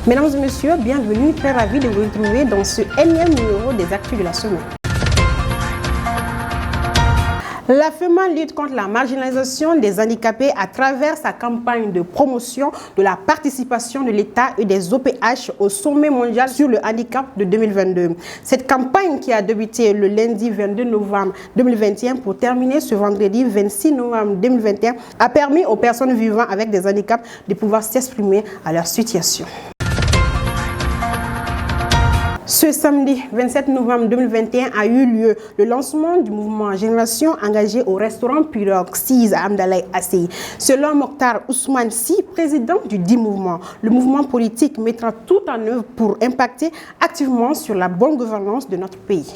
Mesdames et messieurs, bienvenue, très ravi de vous retrouver dans ce énième numéro des Actus de la semaine. La FEMA lutte contre la marginalisation des handicapés à travers sa campagne de promotion de la participation de l'État et des OPH au sommet mondial sur le handicap de 2022. Cette campagne qui a débuté le lundi 22 novembre 2021 pour terminer ce vendredi 26 novembre 2021 a permis aux personnes vivant avec des handicaps de pouvoir s'exprimer à leur situation. Ce samedi 27 novembre 2021 a eu lieu le lancement du mouvement Génération engagée au restaurant Pirogue 6 à Amdalaï Asseyi. Selon Mokhtar Ousmane Sy, président du dit mouvement, le mouvement politique mettra tout en œuvre pour impacter activement sur la bonne gouvernance de notre pays.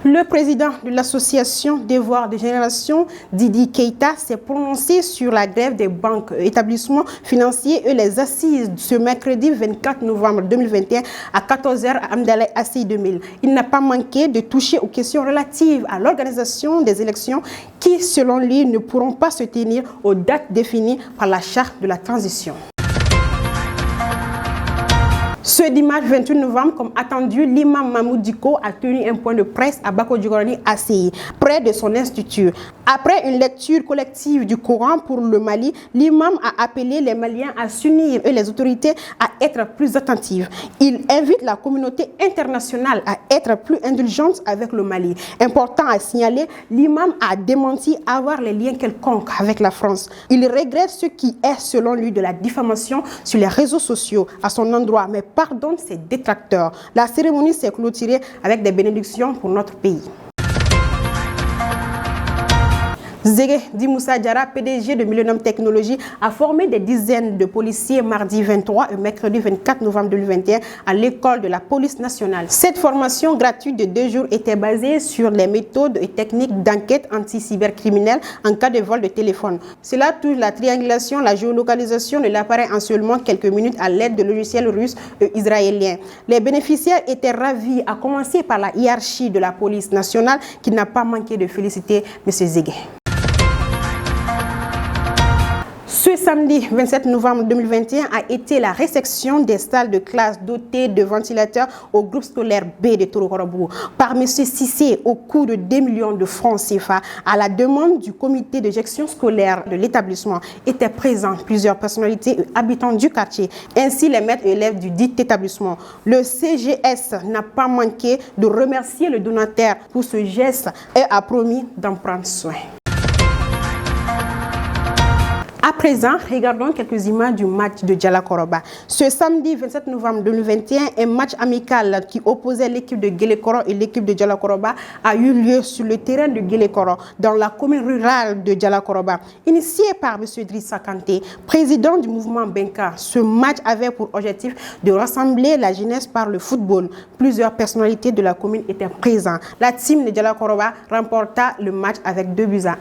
Le président de l'association Devoir de Génération, Didi Keita, s'est prononcé sur la grève des banques, établissements financiers et les assises ce mercredi 24 novembre 2021 à 14h à Amdalaï Asseyi 2000. Il n'a pas manqué de toucher aux questions relatives à l'organisation des élections qui, selon lui, ne pourront pas se tenir aux dates définies par la charte de la transition. Ce dimanche 28 novembre, comme attendu, l'imam Mahmoud Diko a tenu un point de presse à Bako-Djorani Asseyi, près de son institut. Après une lecture collective du Coran pour le Mali, l'imam a appelé les Maliens à s'unir et les autorités à être plus attentives. Il invite la communauté internationale à être plus indulgente avec le Mali. Important à signaler, l'imam a démenti avoir les liens quelconques avec la France. Il regrette ce qui est, selon lui, de la diffamation sur les réseaux sociaux à son endroit, mais pardonne ses détracteurs. La cérémonie s'est clôturée avec des bénédictions pour notre pays. Zege Dimoussa Diara, PDG de Millennium Technologies, a formé des dizaines de policiers mardi 23 et mercredi 24 novembre 2021 à l'école de la police nationale. Cette formation gratuite de 2 jours était basée sur les méthodes et techniques d'enquête anti-cybercriminelle en cas de vol de téléphone. Cela touche la triangulation, la géolocalisation de l'appareil en seulement quelques minutes à l'aide de logiciels russes et israéliens. Les bénéficiaires étaient ravis, à commencer par la hiérarchie de la police nationale qui n'a pas manqué de féliciter M. Zege. Ce samedi 27 novembre 2021 a été la réception des salles de classe dotées de ventilateurs au groupe scolaire B de Torokorobougou par M. Cissé au coût de 2 millions de francs CFA à la demande du comité de gestion scolaire de l'établissement. Étaient présents plusieurs personnalités et habitants du quartier, ainsi les maîtres et élèves du dit établissement. Le CGS n'a pas manqué de remercier le donateur pour ce geste et a promis d'en prendre soin. À présent, regardons quelques images du match de Djallakoroba. Ce samedi 27 novembre 2021, un match amical qui opposait l'équipe de Guélé-Koro et l'équipe de Djallakoroba a eu lieu sur le terrain de Guélé-Koro, dans la commune rurale de Djallakoroba. Initié par M. Idrissa Kanté, président du mouvement Benka, ce match avait pour objectif de rassembler la jeunesse par le football. Plusieurs personnalités de la commune étaient présentes. La team de Djallakoroba remporta le match avec 2-1.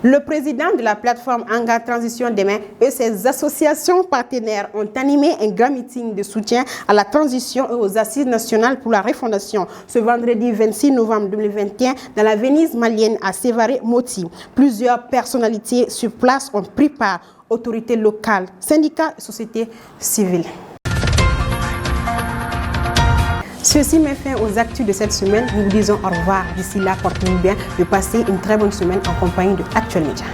Le président de la plateforme Anga Transition Demain et ses associations partenaires ont animé un grand meeting de soutien à la transition et aux assises nationales pour la refondation ce vendredi 26 novembre 2021 dans la Venise malienne à Sévaré-Moti. Plusieurs personnalités sur place ont pris part, autorités locales, syndicats et sociétés civiles. Ceci met fin aux actus de cette semaine. Nous vous disons au revoir. D'ici là, portez-vous bien et passez une très bonne semaine en compagnie de Actuel Média.